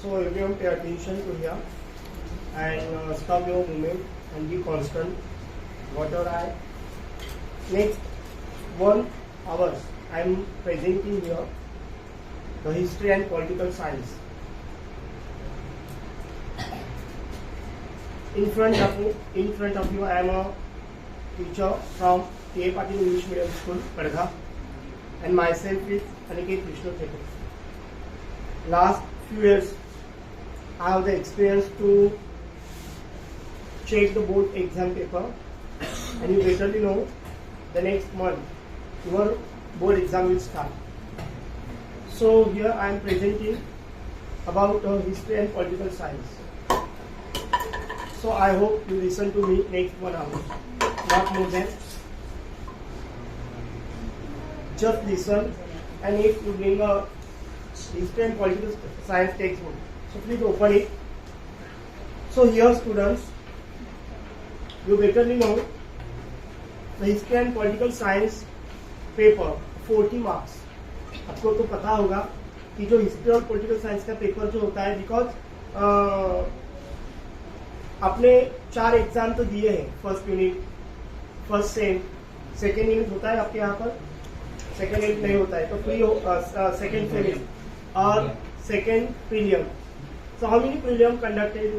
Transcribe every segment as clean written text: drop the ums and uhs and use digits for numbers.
So everyone pay attention to here and stop your movement and be constant. Whatever I next 1 hour I am presenting here the history and political science. In front of you I am a teacher from K. Patil English Medium School, Padgha, and myself is Aniket Krishna Thekar. Last few years I have the experience to check the board exam paper, and you better know the next month your board exam will start. So here I am presenting about history and political science. So I hope you listen to me next 1 hour, not more than. Just listen, and if you bring a history and political science textbook, so please open it. So here students, you better know the history and political science paper 40 marks. आपको तो पता होगा कि जो history और political science का paper जो होता है, बिकॉज आपने 4 एग्जाम तो दिए हैं. First unit, first sem, second unit होता है आपके यहाँ पर, सेकेंड यूनिट नहीं होता है तो फ्री सेकेंड सेम और second prelim. So how many prelim conducted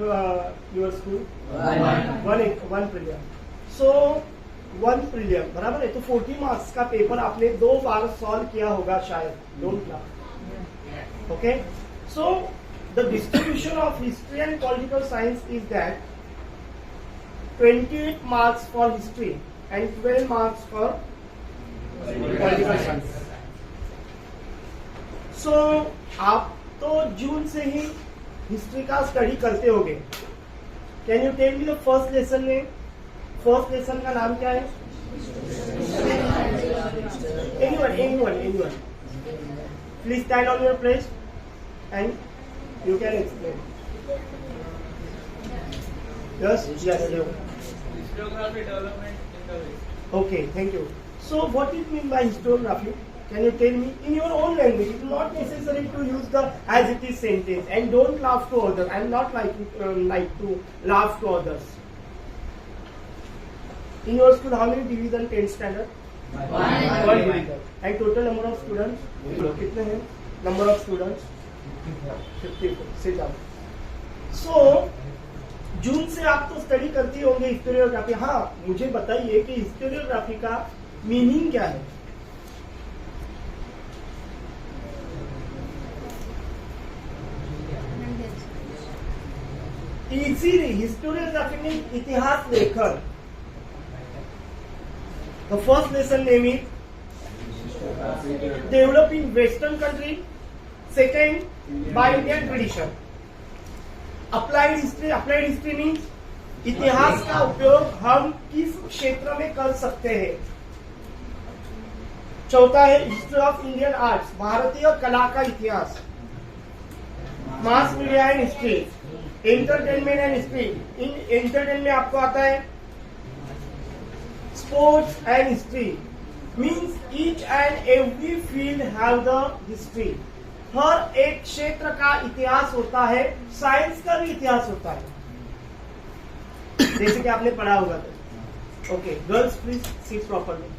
your school? One prelim. So one prelim, बराबर है. तो 40 मार्क्स का पेपर आपने 2 बार सॉल्व किया होगा शायद. Don't laugh. Okay. So the distribution of history and political science is that 28 marks for history and 12 marks for political science. So आप तो जून से ही हिस्ट्री का स्टडी करते होगे. Can you tell me the first lesson में? First lesson का नाम क्या है? Anyone please stand on your place and you can explain. Yes. Historiography development in the West. Okay, thank you. So what is mean by historiography? Can you tell me in your own language? It is not necessary to use the as it is sentence, and don't laugh to others. I am not like to laugh to others. In your school, how many division 10th standard? One division. And total number of students? कितने हैं? Number of students? 54. Sit down. So जून से आप तो study करती होंगे historiography. हाँ, मुझे बताइए कि हिस्टोरियोग्राफी का मीनिंग क्या है? इजीली हिस्टोरियोग्राफी में इतिहास लेखन. The first lesson name is developing Western country. Second, by Indian tradition. Applied history means इतिहास का उपयोग हम किस क्षेत्र में कर सकते हैं. चौथा है हिस्ट्री ऑफ इंडियन आर्ट्स, भारतीय कला का इतिहास. Mass media and history, entertainment and history. इन एंटरटेनमेंट में आपको आता है sports and history. Means each and every field have the history. हर एक क्षेत्र का इतिहास होता है. साइंस का भी इतिहास होता है, जैसे कि आपने पढ़ा होगा. तो okay, girls please sit properly.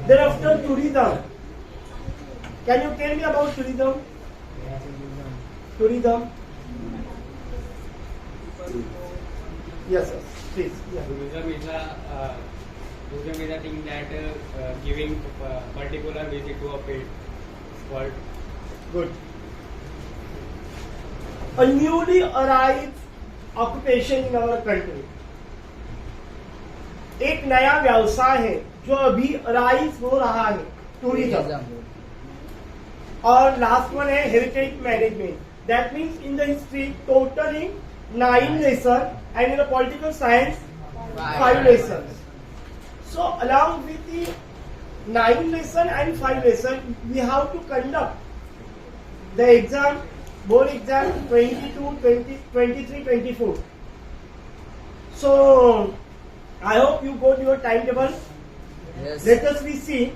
Thereafter, tourism. Can you tell me about tourism? Tourism. Yes, sir. Please. Yeah. Tourism is a thing that giving particular visit to a spot. Good. A newly arrived occupation in our country. एक नया व्यवसाय है जो अभी rise हो रहा है, tourism. और लास्ट वन है heritage management. That means in the history totally 9 lesson and in the political science 5 lessons. So along with the 9 lesson and 5 lesson, we have to conduct the exam, board exam 22, 20, 23, 24. So I hope you got your timetable. Yes. Let us we see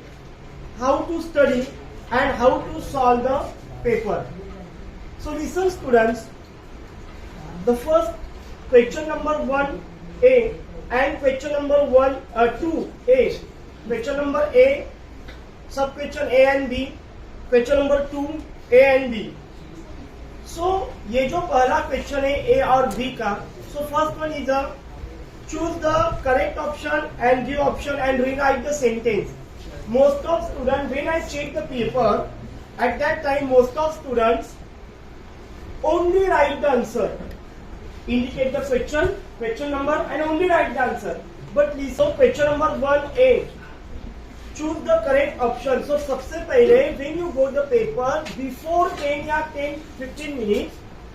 how to study and how to solve the paper. So listen students, the first question number 1A and question number 2A. Question number A, sub question A and B. Question number 2, A and B. So ये जो पहला question है A और B का, so first one is a choose the correct option and give option and rewrite the sentence. Most of students, when I check the paper, at that time most of students only write the answer, indicate the question number and only write the answer. But listen, question number 1A, choose the correct option. So सबसे पहले when you go the paper before 10 या 10-15 minutes,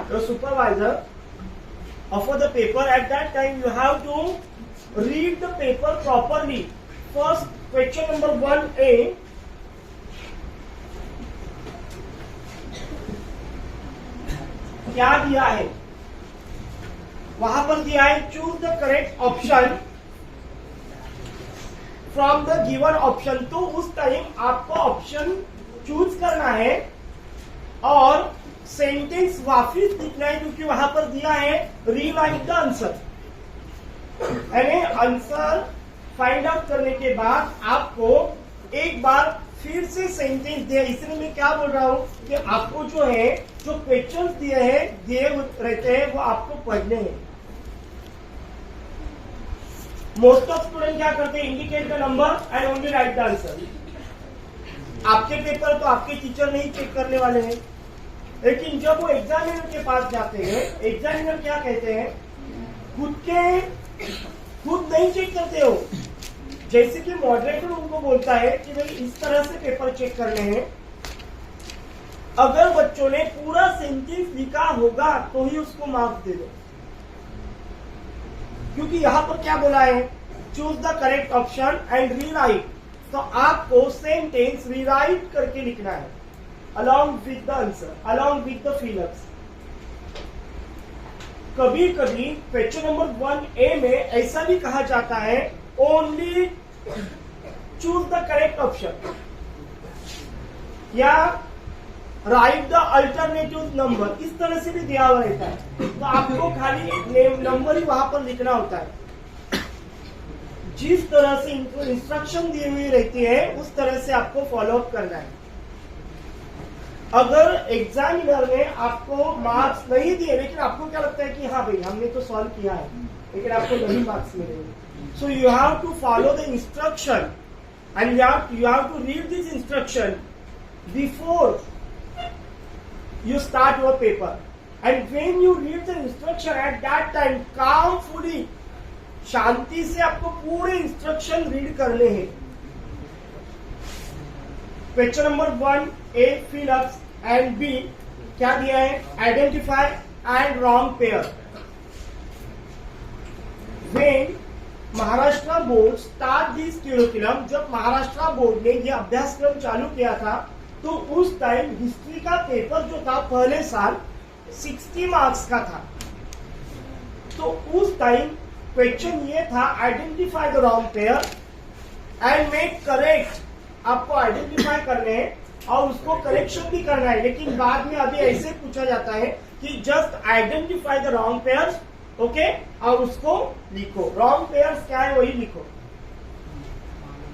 your supervisor offer the paper. At that time you have to read the paper properly. First question number 1A, क्या दिया है, वहां पर दिया है choose the correct option from the given option. तो उस टाइम आपको ऑप्शन चूज करना है और सेंटेंस वापिस लिखना है, क्योंकि वहां पर दिया है रीराइट द आंसर. यानी आंसर फाइंड आउट करने के बाद आपको एक बार फिर से सेंटेंस दिया. इसलिए मैं क्या बोल रहा हूं कि आपको जो है जो क्वेश्चंस दिए रहते हैं वो आपको पढ़ने हैं. मोस्ट ऑफ स्टूडेंट क्या करते हैं, indicate the number and only write the answer. आपके पेपर तो आपके टीचर नहीं चेक करने वाले हैं, लेकिन जब वो एग्जामिनर के पास जाते हैं, एग्जामिनर क्या कहते हैं, खुद नहीं चेक करते हो. जैसे कि मॉडरेटर उनको बोलता है कि भाई इस तरह से पेपर चेक करने हैं. अगर बच्चों ने पूरा सेंटेंस लिखा होगा तो ही उसको मार्क्स दे दो, क्योंकि यहां पर क्या बोला है, choose the correct option and rewrite. तो आपको सेंटेंस रीराइट करके लिखना है along with the answer, along with the fill-ups. कभी कभी क्वेश्चन नंबर 1A में ऐसा भी कहा जाता है only choose the correct option या राइट द अल्टरनेटिव नंबर, इस तरह से भी दिया हुआ रहता है. तो आपको खाली नंबर ही वहां पर लिखना होता है. जिस तरह से इंस्ट्रक्शन दी हुई रहती है उस तरह से आपको फॉलो अप करना है. अगर एग्जामिनर ने आपको मार्क्स नहीं दिए, लेकिन आपको क्या लगता है कि हाँ भाई हमने तो सॉल्व किया है, लेकिन आपको नहीं मार्क्स मिलेंगे. So you have to follow the instruction and you have to read this instruction before you start your paper, and when you read the instruction at that time calmly, शांति से आपको पूरे instruction read करने हैं. Question number 1A fill-ups and B क्या दिया है, identify and wrong pair. When Maharashtra board start this curriculum, जब Maharashtra board ने यह अभ्यासक्रम चालू किया था तो उस टाइम हिस्ट्री का पेपर जो था पहले साल 60 मार्क्स का था. तो उस टाइम क्वेश्चन ये था identify the wrong pair and make correct. आपको आइडेंटिफाई करने हैं और उसको करेक्शन भी करना है. लेकिन बाद में अभी ऐसे पूछा जाता है कि just identify the wrong pairs, okay, और उसको लिखो. रॉन्ग पेयर्स क्या है वही लिखो.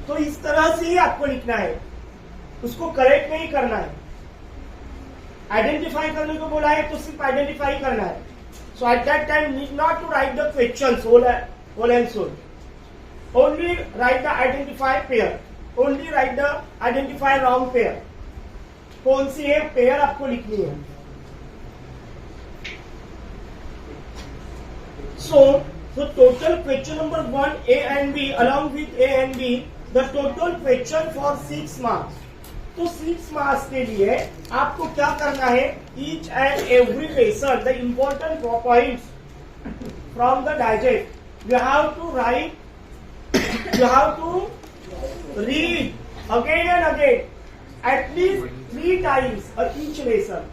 तो इस तरह से ही आपको लिखना है, उसको करेक्ट नहीं करना है. आइडेंटिफाई करने को बोला है तो सिर्फ आइडेंटिफाई करना है. So at that time need not to write the questions whole and soul, only write the identify pair, only write the identify wrong pair. कौन सी है पेयर आपको लिखनी है. So total question number 1A and B along with A and B, the total question for 6 marks. तो 6 marks के लिए आपको क्या करना है, each and every lesson the important points from the digest you have to write, you have to read again and again at least 3 times each lesson.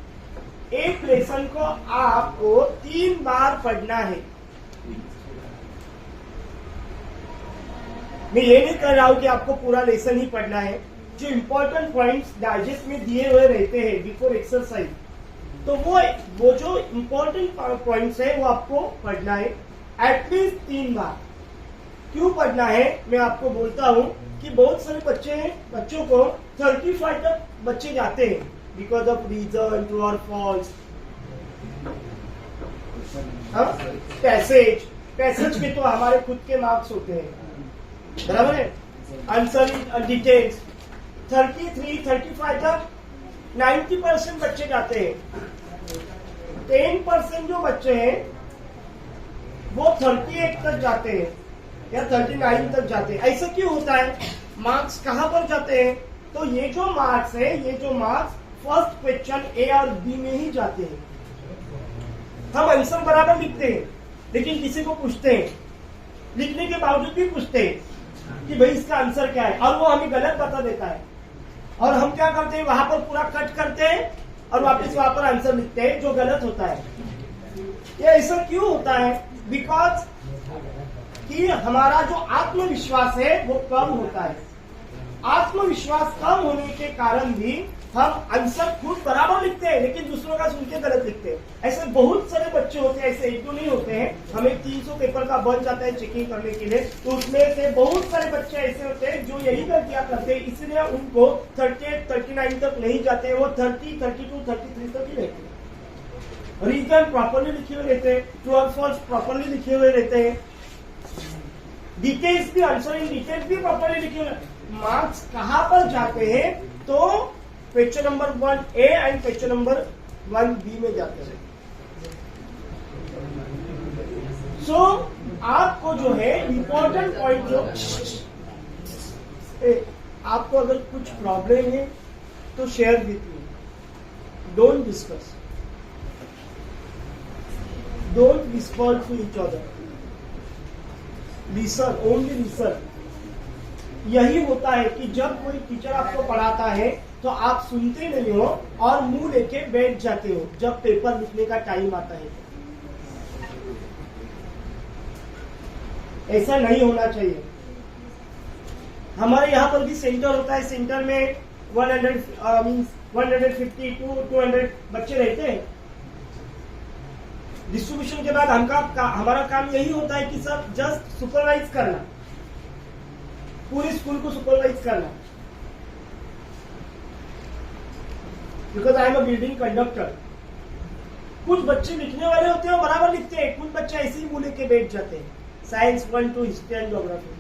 एक lesson को आपको 3 बार पढ़ना है. मैं ये नहीं कर रहा हूं कि आपको पूरा लेसन ही पढ़ना है. जो इंपॉर्टेंट पॉइंट्स डाइजेस्ट में दिए हुए रहते हैं बिफोर एक्सरसाइज, तो वो जो इम्पोर्टेंट पॉइंट्स है वो आपको पढ़ना है एटलीस्ट 3 बार। क्यों पढ़ना है मैं आपको बोलता हूँ कि बहुत सारे बच्चों को 35 तक बच्चे जाते हैं बिकॉज ऑफ रीजन, ट्रू और फॉल्स, पैसेज के तो हमारे खुद के मार्क्स होते हैं, बराबर है। आंसर डिटेल्स 33, 35 तक 90% बच्चे जाते हैं। 10% जो बच्चे हैं वो 38 तक जाते हैं या 39 तक जाते हैं। ऐसा क्यों होता है? मार्क्स कहां पर जाते हैं? तो ये जो मार्क्स फर्स्ट क्वेश्चन ए और बी में ही जाते हैं। हम आंसर बराबर लिखते हैं लेकिन किसी को पूछते हैं, लिखने के बावजूद भी पूछते हैं कि भाई इसका आंसर क्या है, और वो हमें गलत बता देता है, और हम क्या करते हैं वहां पर पूरा कट करते हैं और वापस वहां पर आंसर लिखते हैं जो गलत होता है। ये ऐसा क्यों होता है? बिकॉज कि हमारा जो आत्मविश्वास है वो कम होता है। आत्मविश्वास कम होने के कारण भी हम आंसर खुद बराबर लिखते हैं लेकिन दूसरों का सुन के गलत लिखते हैं। ऐसे बहुत सारे बच्चे होते हैं, ऐसे 1-2 नहीं होते हैं। हमें 300 पेपर का बन जाता है चेकिंग करने के लिए, तो उसमें से बहुत सारे बच्चे ऐसे होते हैं जो यही गलतियां करते हैं, इसलिए उनको 38, 39 तक नहीं जाते, वो 30, 32, 33 तक ही रहते हैं। रीजन प्रॉपरली लिखे हुए रहते हैं, ट्रू और फॉल्स प्रॉपरली लिखे हुए रहते हैं, डिटेल्स भी, आंसर इन डिटेल्स भी प्रॉपरली लिखे हुए। मार्क्स कहां पर जाते हैं? तो question number 1A and question number 1B में जाते हैं। सो आपको जो है इंपॉर्टेंट पॉइंट जो आपको अगर कुछ प्रॉब्लम है तो share with me, don't discuss, don't whisper to each other, listen, only listen. यही होता है कि जब कोई टीचर आपको पढ़ाता है तो आप सुनते नहीं हो और मुंह लेके बैठ जाते हो जब पेपर लिखने का टाइम आता है। ऐसा नहीं होना चाहिए। हमारे यहाँ पर भी सेंटर होता है, सेंटर में 150 to 200 बच्चे रहते हैं। डिस्ट्रीब्यूशन के बाद हमारा काम यही होता है कि सब जस्ट सुपरवाइज करना, पूरी स्कूल को सुपरवाइज करना। Because I am a building conductor. कुछ बच्चे लिखने वाले होते हैं बराबर लिखते हैं, कुछ बच्चे ऐसे ही मुंह लेके बैठ जाते हैं। Science 1, 2, history and geography.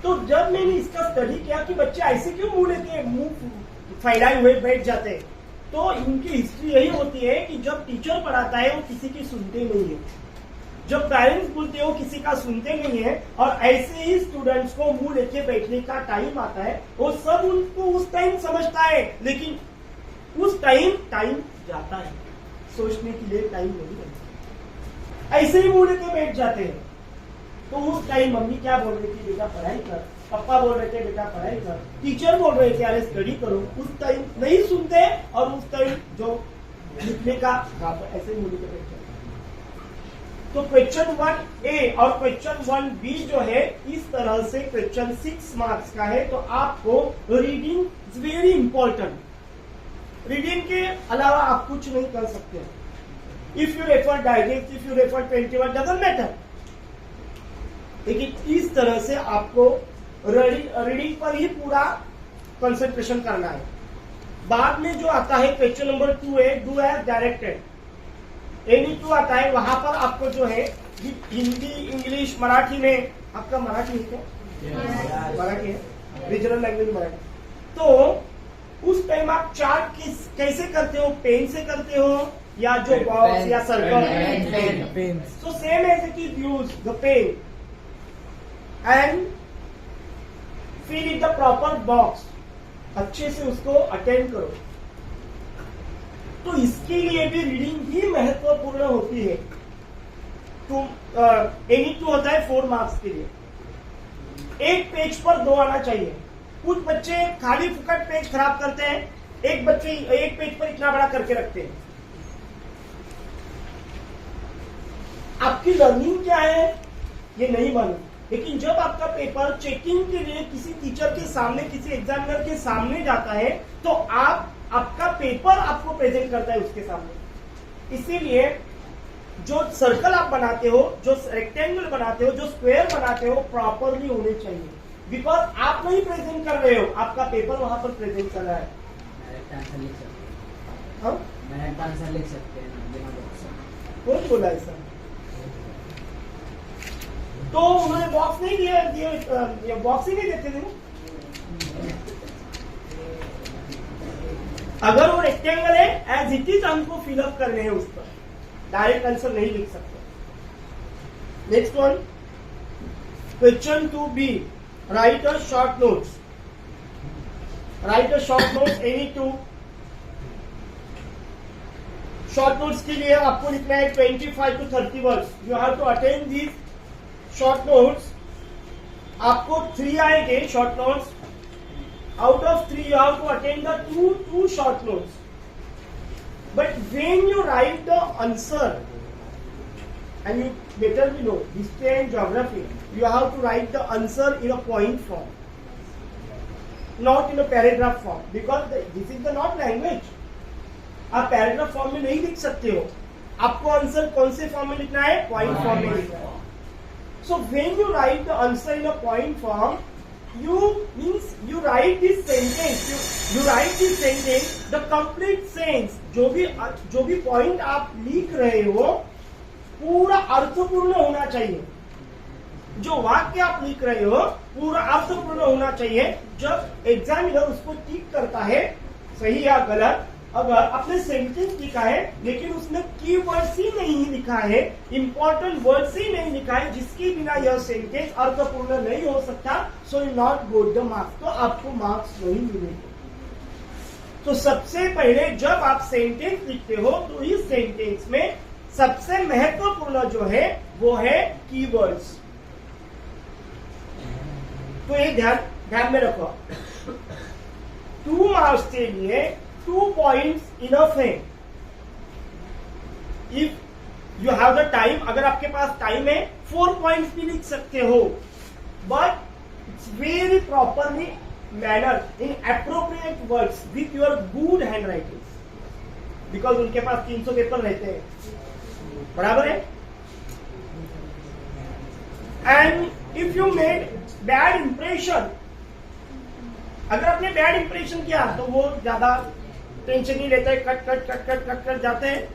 तो जब मैंने इसका स्टडी किया कि बच्चे ऐसे क्यों मुंह लेके मुंह फैलाए हुए बैठ जाते हैं, तो इनकी हिस्ट्री यही होती है कि जब टीचर पढ़ाता है वो किसी की सुनते नहीं है, जब पेरेंट्स बोलते हो किसी का सुनते नहीं है, और ऐसे ही स्टूडेंट्स को मुंह लेके बैठने का टाइम आता है, वो सब उनको उस टाइम समझता है, लेकिन उस टाइम जाता है, सोचने के लिए टाइम नहीं रहता। ऐसे ही मुंह लेके बैठ जाते हैं। तो उस टाइम मम्मी क्या बोल रही थी, बेटा पढ़ाई कर, पापा बोल रहे थे बेटा पढ़ाई कर, टीचर बोल रहे थे अरे स्टडी करो, उस टाइम नहीं सुनते, और उस टाइम जो लिखने का ऐसे मुंह लेके बैठ जाते। तो क्वेश्चन 1A और क्वेश्चन 1B जो है इस तरह से क्वेश्चन 6 मार्क्स का है। तो आपको reading is very important. Reading के अलावा आप कुछ नहीं कर सकते। If you refer digest, if you refer 21, doesn't matter, लेकिन इस तरह से आपको रीडिंग पर ही पूरा कंसंट्रेशन करना है। बाद में जो आता है question number 2A, do as directed, any 2 आता है, वहां पर आपको जो है हिंदी, इंग्लिश, मराठी में, आपका मराठी है क्या? मराठी है, रीजनल लैंग्वेज मराठी। तो उस टाइम आप चार्ट कैसे करते हो? पेन से करते हो या जो बॉक्स या circle? So same as it is use the pen and fill in the proper box, अच्छे से उसको अटेंड करो। तो इसके लिए भी रीडिंग ही महत्वपूर्ण होती है। तो एनी 2 होता है 4 मार्क्स के लिए, एक पेज पर 2 आना चाहिए। कुछ बच्चे खाली फुकट पेज खराब करते हैं, एक बच्चे एक पेज पर इतना बड़ा करके रखते हैं। आपकी लर्निंग क्या है ये नहीं मालूम, लेकिन जब आपका पेपर चेकिंग के लिए किसी टीचर के सामने, किसी एग्जामिनर के सामने जाता है, तो आप आपका पेपर आपको प्रेजेंट करता है उसके सामने। इसीलिए जो सर्कल आप बनाते हो, जो रेक्टेंगल बनाते हो, जो स्क्वायर बनाते हो, प्रॉपरली होने चाहिए। बिकॉज आप नहीं प्रेजेंट कर रहे हो, आपका पेपर वहां पर प्रेजेंट कर रहा है। आंसर लिख सकते हाँ? हैं, डायरेक्ट आंसर लिख सकते हैं ना, बिना बॉक्स से। कौन बोला ऐसा? तो उन्होंने बॉक्स नहीं दिया, बॉक्स ही नहीं देते थे। अगर वो रेक्टेंगल है, एज इट इज हमको फिलअप करने हैं उस पर, डायरेक्ट आंसर नहीं लिख सकते। Next one, question 2B, write a short notes. Write a short notes any two. Short notes के लिए आपको लिखना है 25 to 30 words. You have to attend these short notes. आपको 3 आएंगे short notes. Out of 3, you have to attend the two short notes. But when you write the answer, and you better be know history and geography, you have to write the answer in a point form, not in a paragraph form, because this is the not language. आप paragraph form में नहीं लिख सकते हो। आपको answer कौन से form में लिखना है? पॉइंट फॉर्म में लिखना है। So when you write the answer in a point form, you write this sentence, you write this sentence, the complete sense, जो भी पॉइंट आप लिख रहे हो पूरा अर्थपूर्ण होना चाहिए। जो वाक्य आप लिख रहे हो पूरा अर्थपूर्ण होना चाहिए। जब एग्जामिनर उसको टिक करता है सही या गलत, अगर आपने सेंटेंस लिखा है लेकिन उसमें कीवर्ड्स ही नहीं लिखा है, इंपॉर्टेंट वर्ड्स ही नहीं लिखा है, जिसके बिना यह सेंटेंस अर्थपूर्ण नहीं हो सकता, so you not goat the marks, तो आपको मार्क्स नहीं मिलेंगे। तो सबसे पहले जब आप सेंटेंस लिखते हो तो इस सेंटेंस में सबसे महत्वपूर्ण जो है वो है कीवर्ड्स। तो ये ध्यान में रखो। 2 मार्क्स के लिए 2 points इनफ है। If you have the time, अगर आपके पास टाइम है 4 points भी लिख सकते हो, but it's very properly manner in appropriate words with your good hand writing, because उनके पास 300 पेपर रहते हैं, बराबर है। And if you made bad impression, अगर आपने बैड इंप्रेशन किया तो वो ज्यादा टेंशन नहीं लेता है, कट जाते हैं,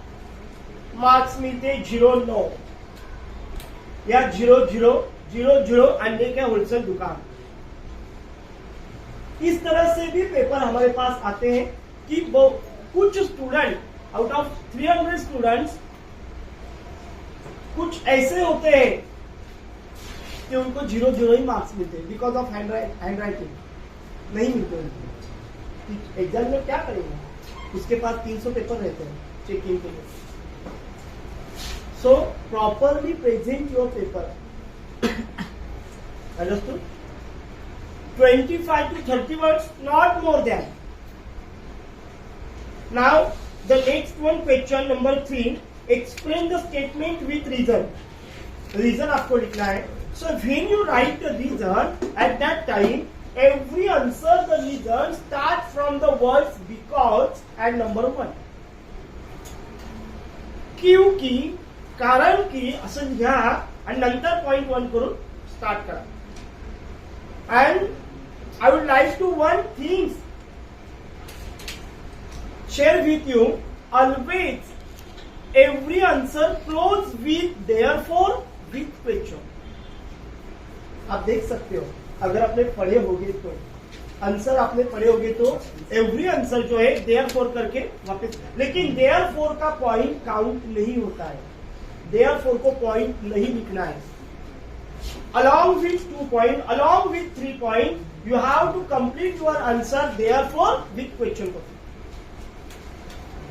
मार्क्स मिलते हैं 0-9 या 0-0 अंडे के होलसेल दुकान। इस तरह से भी पेपर हमारे पास आते हैं कि वो कुछ स्टूडेंट आउट ऑफ 300 स्टूडेंट्स कुछ ऐसे होते हैं कि उनको 0-0 ही मार्क्स मिलते हैं बिकॉज ऑफ हैंड राइटिंग नहीं मिलते। एग्जाम में क्या करेंगे, उसके पास 300 पेपर रहते हैं चेकिंग के लिए। So properly present your paper, understood? 25 to 30 words, not more than. Now the next one, question number 3, explain the statement with reason. Reason आपको लिखना है। So when you write the reason, at that time every answer the reason starts from the words because and number 1. क्योंकि, कारण की असं घ्या आणि नंतर पॉइंट 1 करून स्टार्ट करा. And I would like to one things share with you. Always every answer close with therefore with question. आप देख सकते हो अगर आपने पढ़े होगे तो आंसर आपने पढ़े होगे तो एवरी आंसर जो है देयरफॉर करके वापस, लेकिन देयरफॉर का पॉइंट काउंट नहीं होता है, देयरफॉर को पॉइंट नहीं लिखना है. Along with 2 points, along with 3 points, you have to complete your answer therefore with question mark.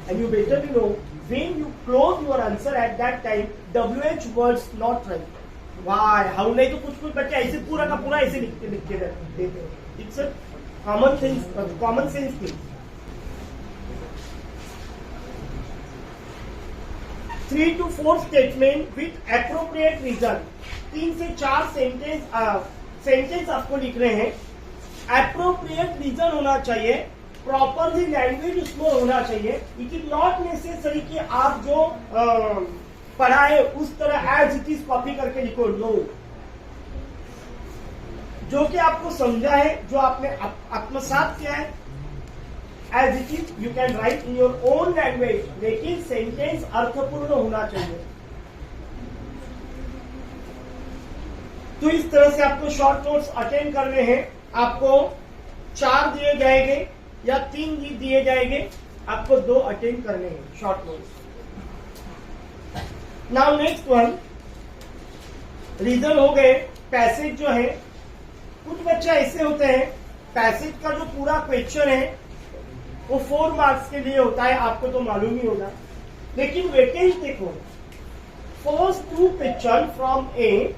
And you better know when you close your answer at that time, WH words not right. Why? How? नहीं तो कुछ बच्चे ऐसे पूरा का पूरा ऐसे लिखते देते हैं. It's a common sense thing. 3 to 4 statement with appropriate reason. 3 से 4 सेंटेंस आपको लिख रहे हैं. अप्रोप्रिएट रीजन होना चाहिए प्रॉपरली लैंग्वेज उसमें होना चाहिए. इट इज नॉट नेसेसरी कि आप जो पढ़ा है उस तरह एज इट इज कॉपी करके लिखो. नो, जो कि आपको समझा है, जो आपने आत्मसात किया है, as it is you can write in your own language, लेकिन सेंटेंस अर्थपूर्ण होना चाहिए. तो इस तरह से आपको शॉर्ट नोट्स अटेंड करने हैं. आपको 4 दिए जाएंगे या 3 दिए जाएंगे, आपको 2 अटेंड करने हैं short notes. Now next one, रीजन हो गए. पैसेज जो है, कुछ बच्चे ऐसे होते हैं, पैसेज का जो पूरा क्वेश्चन है वो 4 मार्क्स के लिए होता है, आपको तो मालूम ही होगा. लेकिन वेटेज देखो, first 2 question from A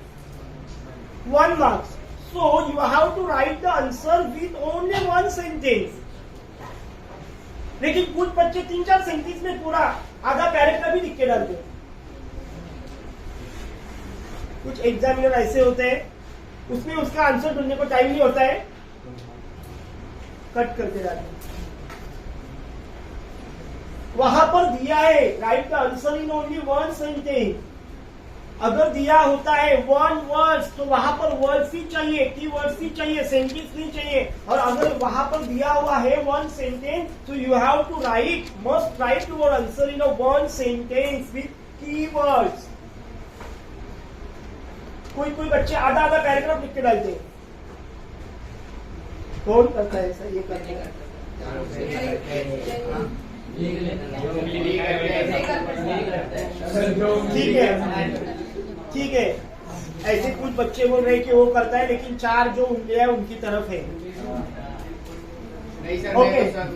1 marks. So you have to write the answer with only 1 sentence. लेकिन कुछ बच्चे 3-4 सेंटेंस में पूरा आधा पैराग्राफ भी लिख के डालते हैं. कुछ एग्जामिनर ऐसे होते हैं, उसमें उसका आंसर ढूंढने को टाइम नहीं होता है, कट करके डालते हैं. वहां पर दिया है right the answer in only 1 sentence. अगर दिया होता है 1 वर्ड्स, तो वहां पर वर्ड्स ही चाहिए, की वर्ड्स ही चाहिए, सेंटेंस नहीं चाहिए. और अगर वहां पर दिया हुआ है 1 सेंटेंस, तो you have to write, must write your answer in 1 sentence with key words. कोई कोई बच्चे आधा आधा पैराग्राफ लिख के डालते हैं. कौन करता है ऐसा? ये करते हैं. ठीक है, ठीक है. ऐसे कुछ बच्चे बोल रहे हैं कि वो करता है, लेकिन 4 जो उंगलियां उनकी तरफ है. नहीं सर, ओके. मैं तो सर